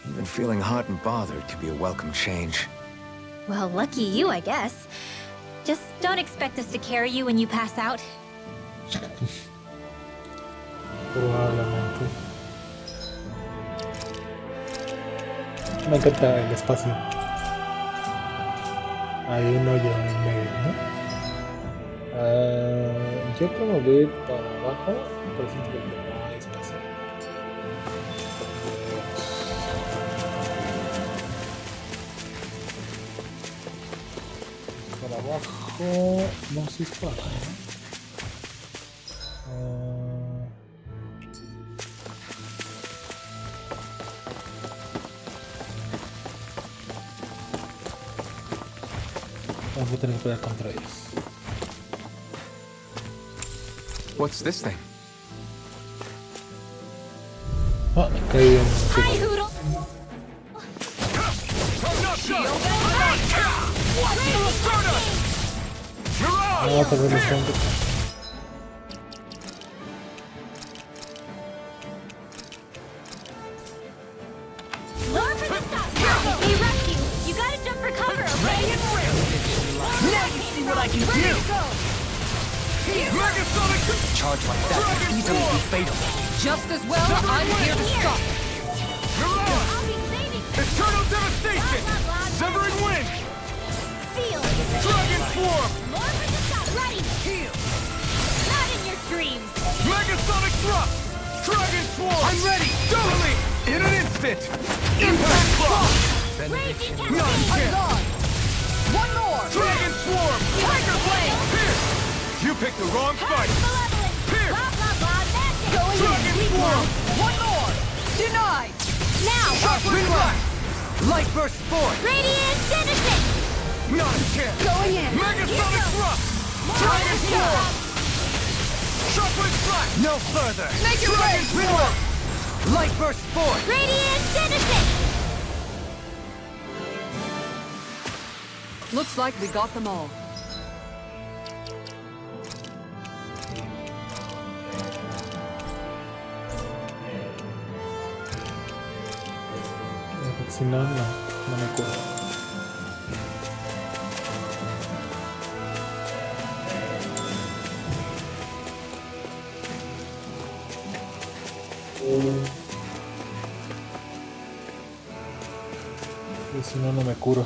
even feeling hot and bothered can be a welcome change. Well, lucky you, I guess. Just don't expect us to carry you when you pass out. Probablemente. Me encanta el espacio. Hay un hoyo en el medio, ¿no? Yo como voy a ir para abajo, por ejemplo, que no hay espacio. Para abajo, no sé si es para acá, ¿no? Voy a tener que pelear contra ellos. What's this thing? Ah, caí en... Hi, Hoodle! No, tal vez los tengo. Lower for the stop! Hey, rescue! You gotta jump for cover, okay? Now you see what I can do! Charge like that could easily be fatal. Just as well, I'm here to stop. I'll be saving you! Eternal devastation! Blah, blah, blah. Severing wind! Feel it! Dragon swarm! Lower for the stop! Ready! Not in your dreams! Megasonic thrust! Dragon swarm! I'm ready! Totally! In an instant! Impact block! Raging Not a cascade! chance! One more! Dragon swarm! Tiger blade! Pierce! You picked the wrong fight! Malevolent! Pierce! Blah, blah, blah! Magic! Dragon swarm! One more! Denied! Now! Light burst forth! Radiant finish it! Not a chance! Going in! Megasonic thrust! Dragon swarm! Shockwave strike! No further! Make it Dragon rain! swarm! Light burst forth! Radiant finish it! Looks like we got them all. Si no, no me acuerdo. Y si no, no me curo.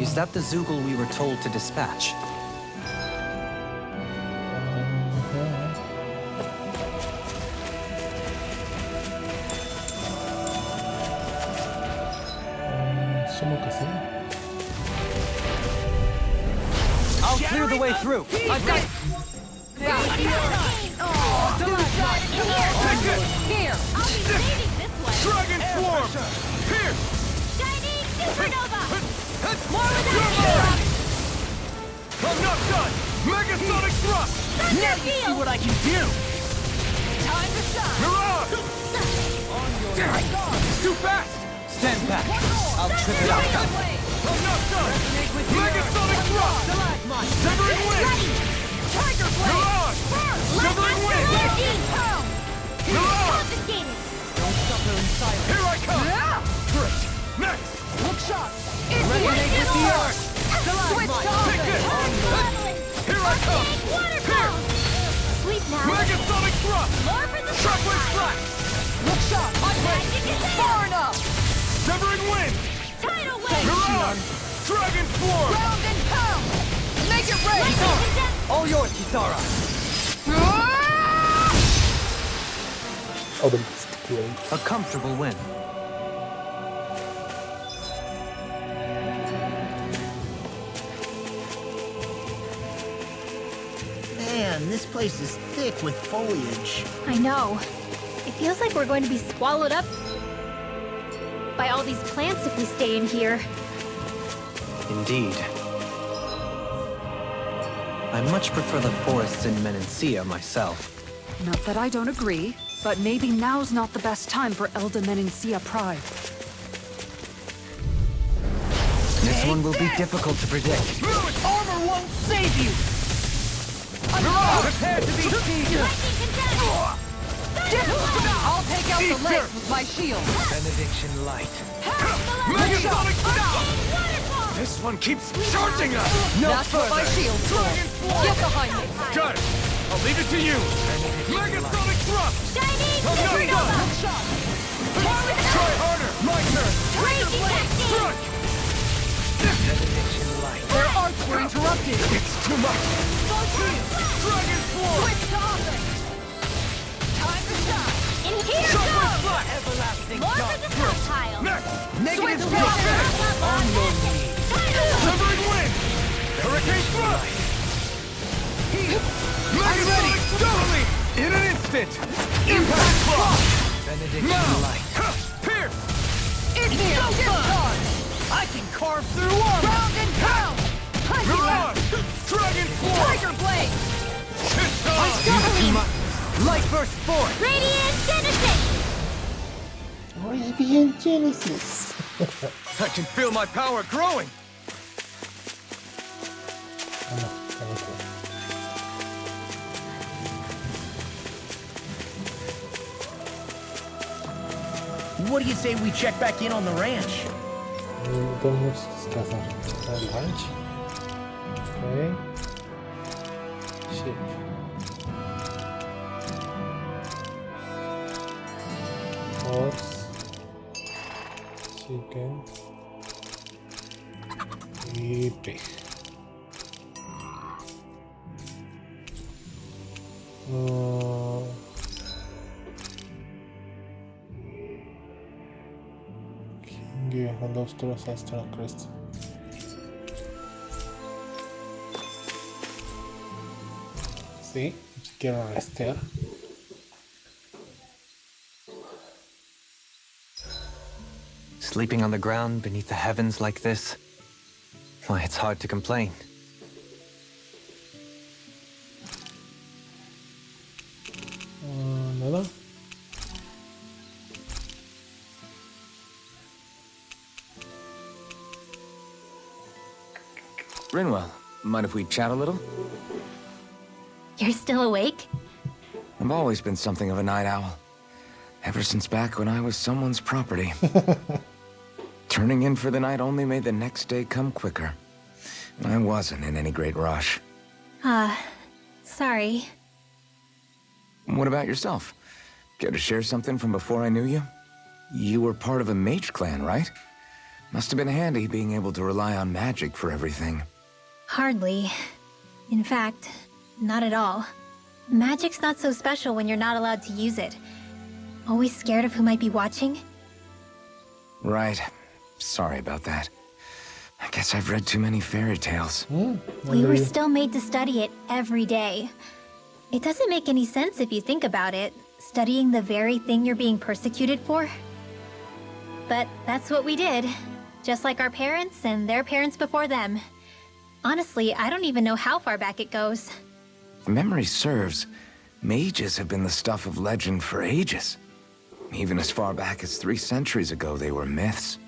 Is that the Zoogle we were told to dispatch? I'll clear the way through. I've got... Here! I'll be saving this one! Dragon swarm! Pierce! Shining supernova! More without I'm not done! Megasonic thrust! Now you see what I can do! Time to shine! Mirage! Too fast! Stand back. I'll trip it out. I'm not done! Megasonic thrust! Severing wind! Tiger blade! Mirage! Severing wind! Mirage! Confiscated! Here I come! Great! Next! Look shot! Resonate with the earth! Switch to Take this! Here I come! Waterfall! Sleep now! Megasonic thrust! More for the Shockwave sunshine! strike! Look shot! Magic is Far enough! Severing wind! Tidal wave! Mirage! Dragon swarm! Round and pound! Make it rain! All yours, Kisara. Oh, the great. A comfortable win. Man, this place is thick with foliage. I know. It feels like we're going to be swallowed up by all these plants if we stay in here. Indeed. I much prefer the forests in Menancia myself. Not that I don't agree, but maybe now's not the best time for Elda Menancia Pride. This one will be difficult to predict. Armor won't save you! Prepare to be seized! I'll take out the legs with my shield. Benediction light. Megasonic thrust! This one keeps charging us! No That's what my further! shield's for. Dragon swarm! Get behind me. Got it! I'll leave it to you! Megasonic thrust! Shining I'm not supernova! done! Shot. Try harder! My turn! Raging vaccine! Strike! Benediction light. Their arts were interrupted. It's too much! Dragon swarm! Switch to offense. Time to shine! And here Shockwave goes! strike! Everlasting More for the stockpile! Next! Negative Switch speed! on your knees! Severing wind! Hurricane thrust! Megasonic totally! In an instant! Impact block! Benediction light! Pierce! It's here. Discard. I can carve through armor! Round and pound. Mirage! Dragon swarm! Tiger blade. It's on! Light burst forth! Radiant finish it! Radiant Genesis. I can feel my power growing! Ah, no, tengo que- What do you say we check back in on the ranch? Podemos descansar. El ranch. Ok. Ship. Horse. Chicken. Y pig. King on those tours Astral Crest. Sí, quiero restear. Sleeping on the ground beneath the heavens like this, why, it's hard to complain. Nada. Rinwell, mind if we chat a little? You're still awake? I've always been something of a night owl. Ever since back when I was someone's property. Turning in for the night only made the next day come quicker. I wasn't in any great rush. Sorry. What about yourself? Care to share something from before I knew you? You were part of a mage clan, right? Must have been handy being able to rely on magic for everything. Hardly. In fact, not at all. Magic's not so special when you're not allowed to use it. Always scared of who might be watching? Right. Sorry about that. I guess I've read too many fairy tales. We were still made to study it every day. It doesn't make any sense if you think about it, studying the very thing you're being persecuted for. But that's what we did, just like our parents and their parents before them. Honestly, I don't even know how far back it goes. If memory serves, mages have been the stuff of legend for ages. Even as far back as 3 centuries ago, they were myths.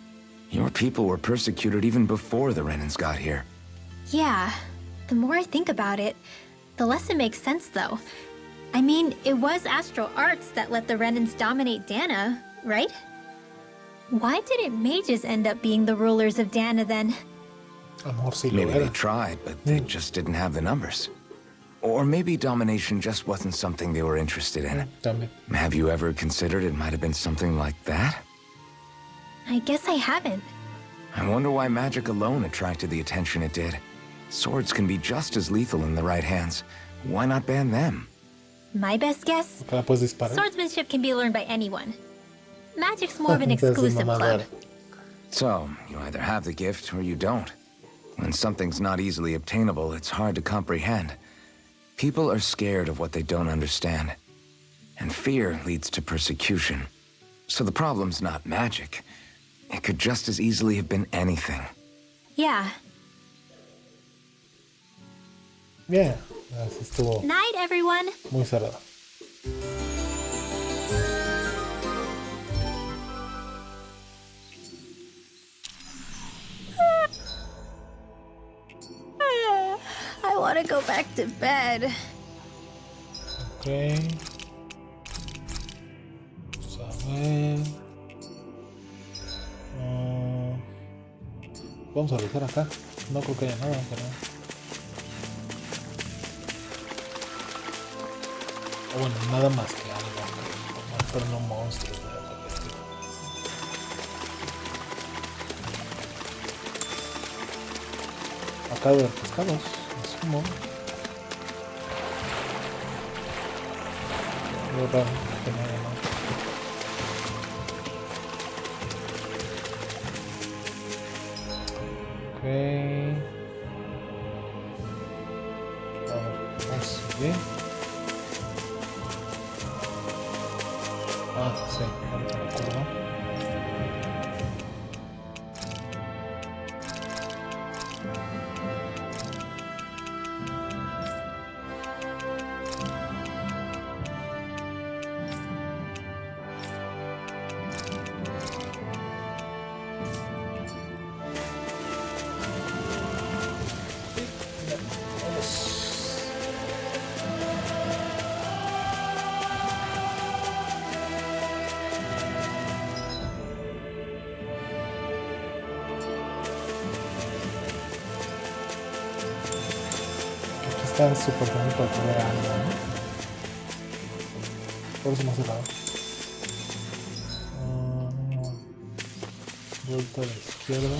Your people were persecuted even before the Renans got here. Yeah, the more I think about it, the less it makes sense though. I mean, it was astral arts that let the Renans dominate Dana, right? Why didn't mages end up being the rulers of Dana then? Maybe they tried, but they just didn't have the numbers. Or maybe domination just wasn't something they were interested in. Have you ever considered it might have been something like that? I guess I haven't. I wonder why magic alone attracted the attention it did. Swords can be just as lethal in the right hands. Why not ban them? My best guess? Swordsmanship can be learned by anyone. Magic's more of an exclusive club. So, you either have the gift or you don't. When something's not easily obtainable, it's hard to comprehend. People are scared of what they don't understand. And fear leads to persecution. So the problem's not magic. It could just as easily have been anything. Yeah. Yeah, así estuvo. Night, everyone. Muy cerrado. I want to go back to bed. Okay. Vamos a ver. Vamos a revisar acá. No creo que haya nada, pero... bueno, nada más que algo. Pero no monstruos de otro estilo. Acá de pescados, asumo. Muy raro que no haya nada. Ok. A ver, vamos a subir. Ah, sí, ahorita me acuerdo. Está súper bonito que ver algo, ¿no? Por eso más cerrado. Vuelta a la izquierda.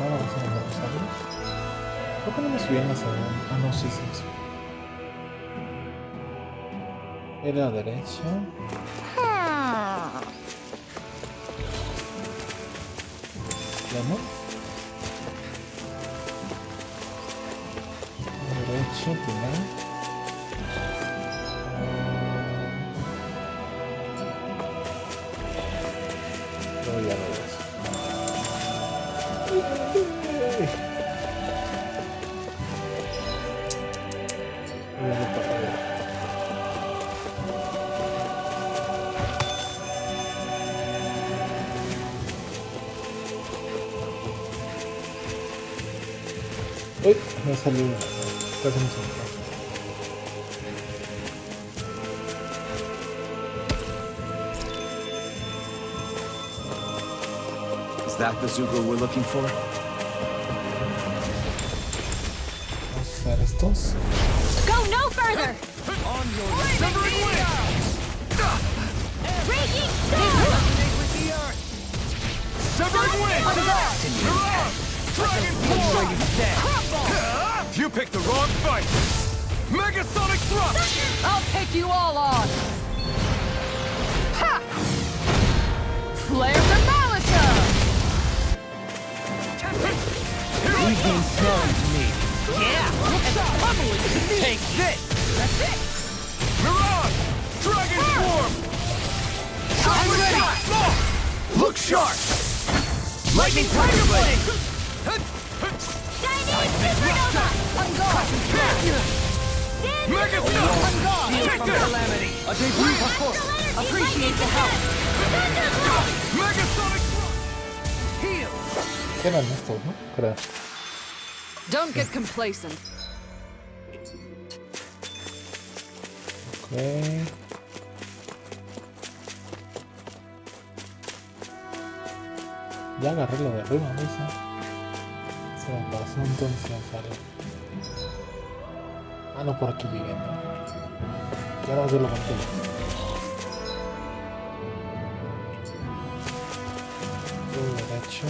Ahora vamos a los sabios. ¿Por qué no me subí en la segunda? Ah, no, sí, sí, sí. Era a la derecha. Vamos. Derecha, primero. Luego ya lo ves. Uy, me salió una. Casi me salió. Is that the Zugo we're looking for? Vamos a hacer estos. Go no further! On your severing wind! Raging storm! Severing wind! Mirage! Dragon form! You picked the wrong fight! Megasonic thrust! I'll take you all on! Ha! Flare the Malisa! You've been thrown to me. Take this! That's it! Mirage! Dragon form! I'm ready! Look sharp! Lightning Tiger Blade! Shining supernova! I'm gone! Mega I'm gone! Take this! A debut before! Appreciate the help! Megasonic thrust! Heal! Eran estos, ¿no? Creo. Don't get complacent. Ok. Ya agarré lo de arriba, dice. Se me pasó entonces algo. Ah, no, por aquí llegué, ¿no? Y ahora hacerlo contigo. Todo derecho.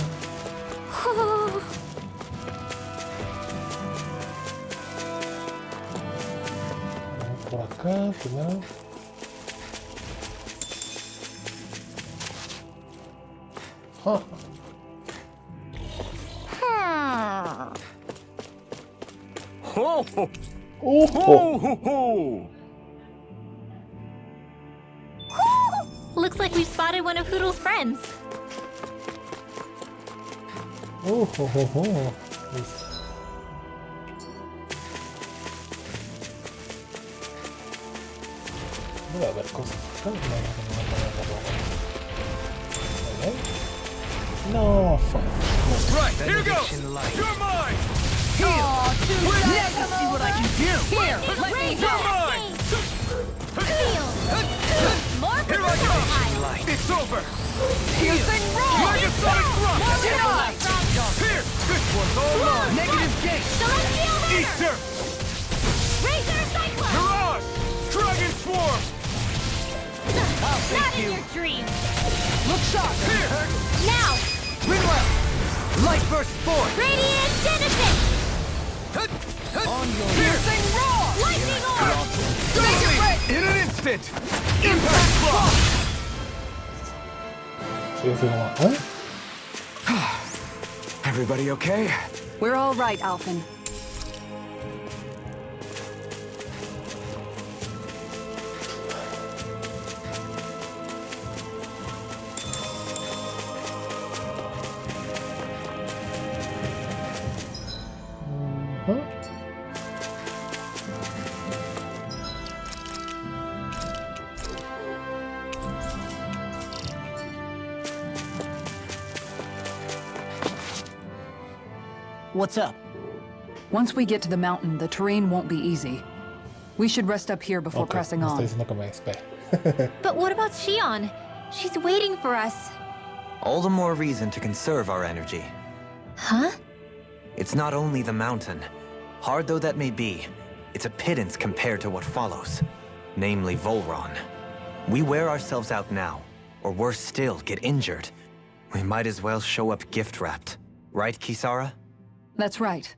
Vamos por acá, primero. Ah. Ho ho! ¡Ojo! Ho ho! Looks like we've spotted one of Hoodle's friends. ¡Ojo! ¡Ojo! Listo. Debe haber cosas acá. No, fuck. Right, here goes! You're mine! Aw, dude! Let's see what I can do! Here! Let me You're go! mine! More Here I go! It's over! Piercing roar! Megasonic thrust! Denied! Here! This one's all mine! Negative gate! Celestial Eat hammer! dirt! Razor cyclone! Mirage! Dragon swarm! Not in your dreams! Look sharp! Here! Now! Rinwell! Light burst forth! Radiant Genesis! On your Piercing roar! Lightning orb! Make it break! In an instant! Impact block! Sí, así como, ¿eh? Everybody okay? We're all right, Alphen. Huh? What's up? Once we get to the mountain, the terrain won't be easy. We should rest up here before Ok, pressing me está on. diciendo que me espere. But what about Shion? She's waiting for us. All the more reason to conserve our energy. Huh? It's not only the mountain. Hard though that may be, it's a pittance compared to what follows. Namely Volron. We wear ourselves out now, or worse still, get injured. We might as well show up gift-wrapped. Right, Kisara? That's right.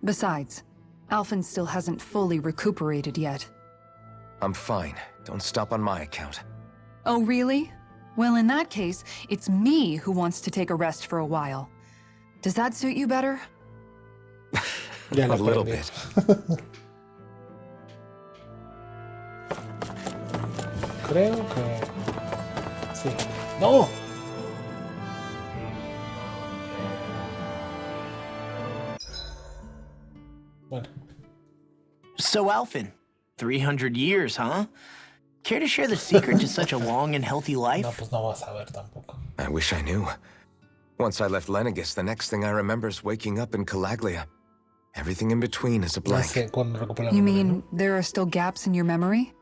Besides, Alphen still hasn't fully recuperated yet. I'm fine. Don't stop on my account. Oh, really? Well, in that case, it's me who wants to take a rest for a while. Does that suit you better? A little bit. Creo que... Sí. ¡No! Bueno. So, Alphen, 300 years, huh? Care to share the secret to such a long and healthy life? No, pues no vas a ver tampoco. I wish I knew. Once I left Lenegis, the next thing I remember is waking up in Calaglia. Everything in between is a blank. You mean there are still gaps in your memory?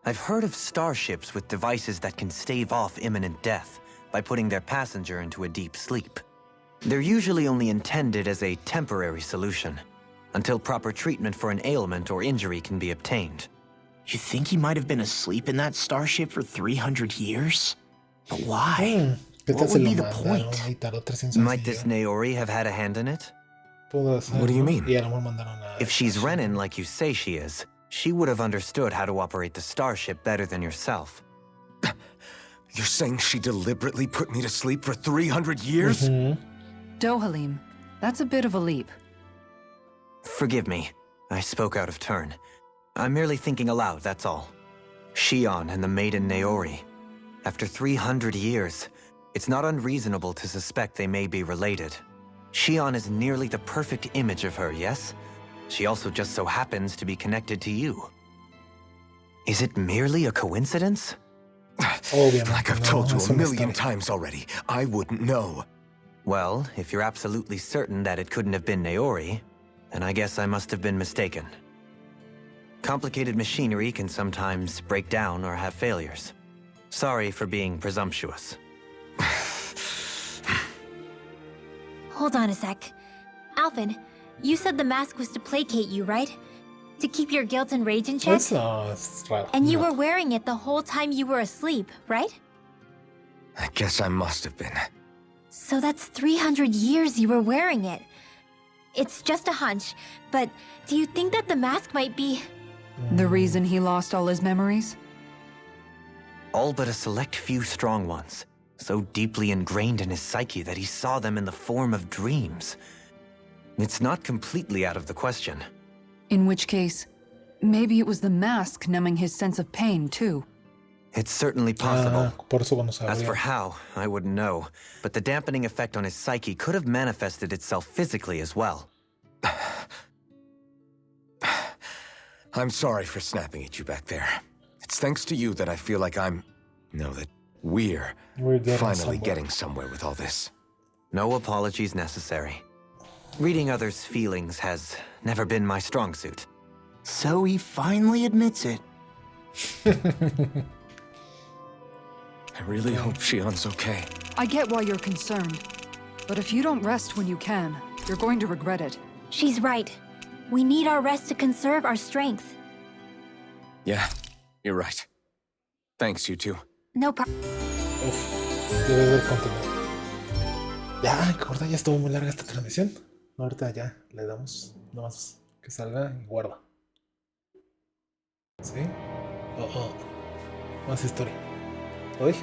I've heard of starships with devices that can stave off imminent death by putting their passenger into a deep sleep. They're usually only intended as a temporary solution, until proper treatment for an ailment or injury can be obtained. You think he might have been asleep in that starship for 300 years? But why? What would be the point? Might this Naori have had a hand in it? What do you mean? If she's Renin like you say she is, she would have understood how to operate the starship better than yourself. You're saying she deliberately put me to sleep for 300 years? Dohalim, that's a bit of a leap. Forgive me. I spoke out of turn. I'm merely thinking aloud, that's all. Shion and the maiden Naori. After 300 years, it's not unreasonable to suspect they may be related. Shion is nearly the perfect image of her, yes? She also just so happens to be connected to you. Is it merely a coincidence? Like I've told you a million times already, I wouldn't know. Well, if you're absolutely certain that it couldn't have been Naori, then I guess I must have been mistaken. Complicated machinery can sometimes break down or have failures. Sorry for being presumptuous. Hold on a sec. Alphen, you said the mask was to placate you, right? To keep your guilt and rage in check? And you were wearing it the whole time you were asleep, right? I guess I must have been. So that's 300 years you were wearing it. It's just a hunch, but do you think that the mask might be... The reason he lost all his memories? All but a select few strong ones, so deeply ingrained in his psyche that he saw them in the form of dreams. It's not completely out of the question. In which case, maybe it was the mask numbing his sense of pain, too. It's certainly possible. Por eso no sabía. As for how, I wouldn't know, but the dampening effect on his psyche could have manifested itself physically as well. I'm sorry for snapping at you back there. It's thanks to you that I feel like we're finally getting somewhere with all this. No apologies necessary. Reading others' feelings has never been my strong suit. So he finally admits it. I really hope Shion's okay. I get why you're concerned. But if you don't rest when you can, you're going to regret it. She's right. We need our rest to conserve our strength. Yeah, you're right. Thanks, you two. No problem. Debe de continuar. Ya, corta, ya estuvo muy larga esta transmisión. Ahorita ya le damos nomás que salga y guarda. ¿Sí? Más historia. ¿Hoy?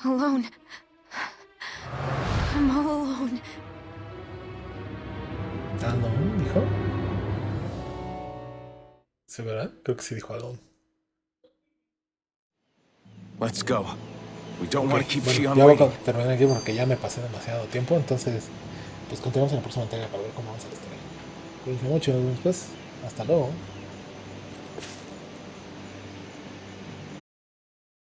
Alone. I'm all alone. ¿Alone, dijo? ¿Sí, verdad? Creo que sí dijo alone. Let's go. We don't want to keep Shion ya voy waiting. a terminar aquí porque ya me pasé demasiado tiempo, entonces pues continuamos en la próxima entrega para ver cómo avanza la historia. Cuídense mucho, nos vemos después. Hasta luego.